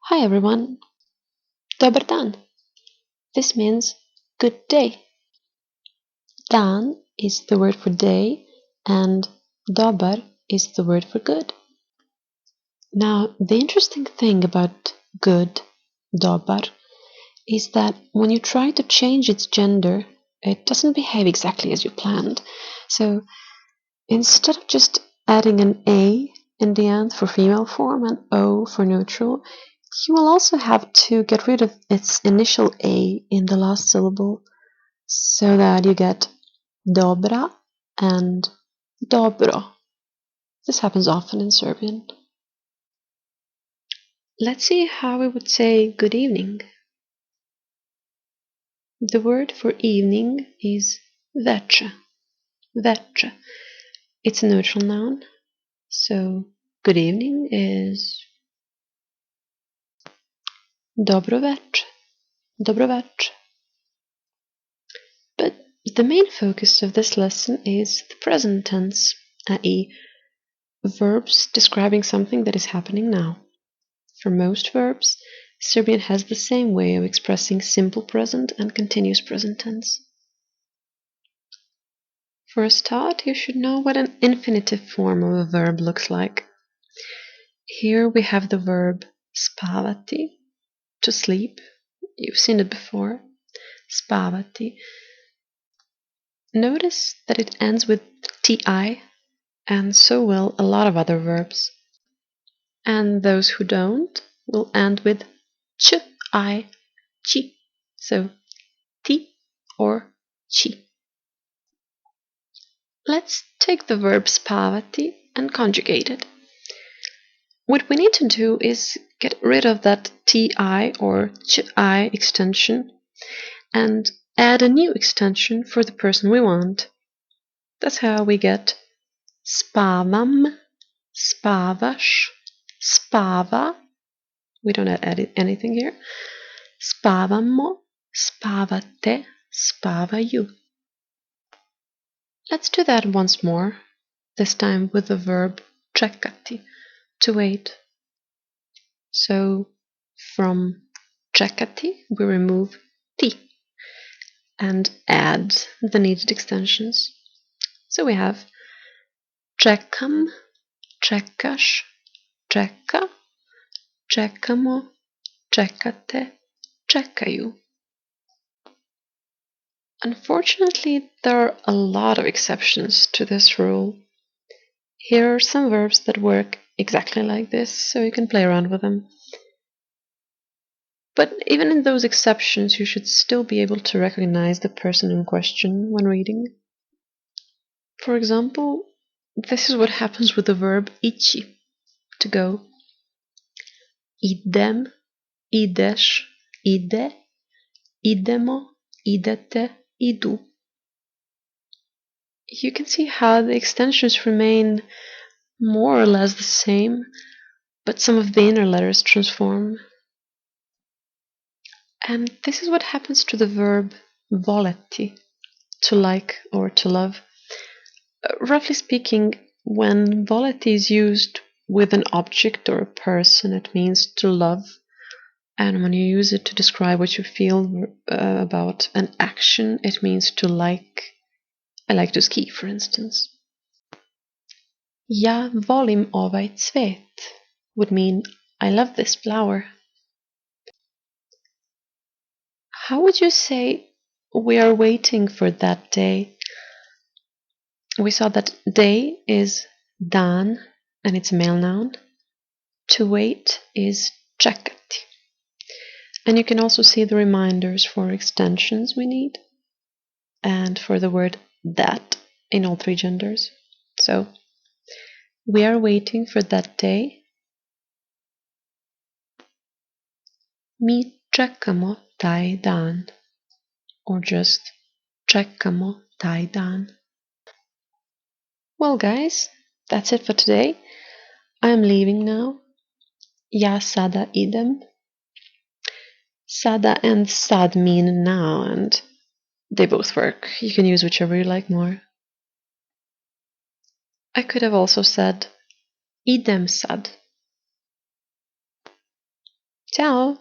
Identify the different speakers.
Speaker 1: Hi everyone. Dobar dan. This means good day. Dan is the word for day and dobar is the word for good. Now, the interesting thing about good, dobar, is that when you try to change its gender, it doesn't behave exactly as you planned. So instead of just adding an A in the end for female form and O for neutral, you will also have to get rid of its initial A in the last syllable so that you get dobra and dobro. This happens often in Serbian. Let's see how we would say good evening. The word for evening is veče. Veče. It's a neutral noun, so good evening is dobro veče. Dobro veče. But the main focus of this lesson is the present tense, i.e., verbs describing something that is happening now. For most verbs, Serbian has the same way of expressing simple present and continuous present tense. For a start, you should know what an infinitive form of a verb looks like. Here we have the verb spavati, to sleep. You've seen it before. Spavati. Notice that it ends with ti, and so will a lot of other verbs. And those who don't will end with ch, I, chi. So ti or chi. Let's take the verb spavati and conjugate it. What we need to do is get rid of that ti or chi extension and add a new extension for the person we want. That's how we get spavam, spavash, spava. We don't add anything here. Spavamo, spavate, spavaju. Let's do that once more, this time with the verb čekati, to wait. So from čekati we remove ti and add the needed extensions. So we have čekam, čekaš, čeka, čekamo, čekate, čekaju. Unfortunately, there are a lot of exceptions to this rule. Here are some verbs that work exactly like this, so you can play around with them. But even in those exceptions, you should still be able to recognize the person in question when reading. For example, this is what happens with the verb ići, to go. Idem, ideš, ide, idemo, idete, idu. You can see how the extensions remain more or less the same, but some of the inner letters transform. And this is what happens to the verb voleti, to like or to love. Roughly speaking, when voleti is used with an object or a person, it means to love. And when you use it to describe what you feel about an action, it means to like. I like to ski, for instance. Ja volim ovaj cvet would mean I love this flower. How would you say we are waiting for that day? We saw that day is dan and it's a male noun. To wait is čekati. And you can also see the reminders for extensions we need and for the word that in all three genders. So we are waiting for that day. Mi čekamo taj dan, or just čekamo taj dan. Well, guys, that's it for today. I'm leaving now. Ja sada idem. Sada and sad mean now, and they both work. You can use whichever you like more. I could have also said idem sad. Ciao!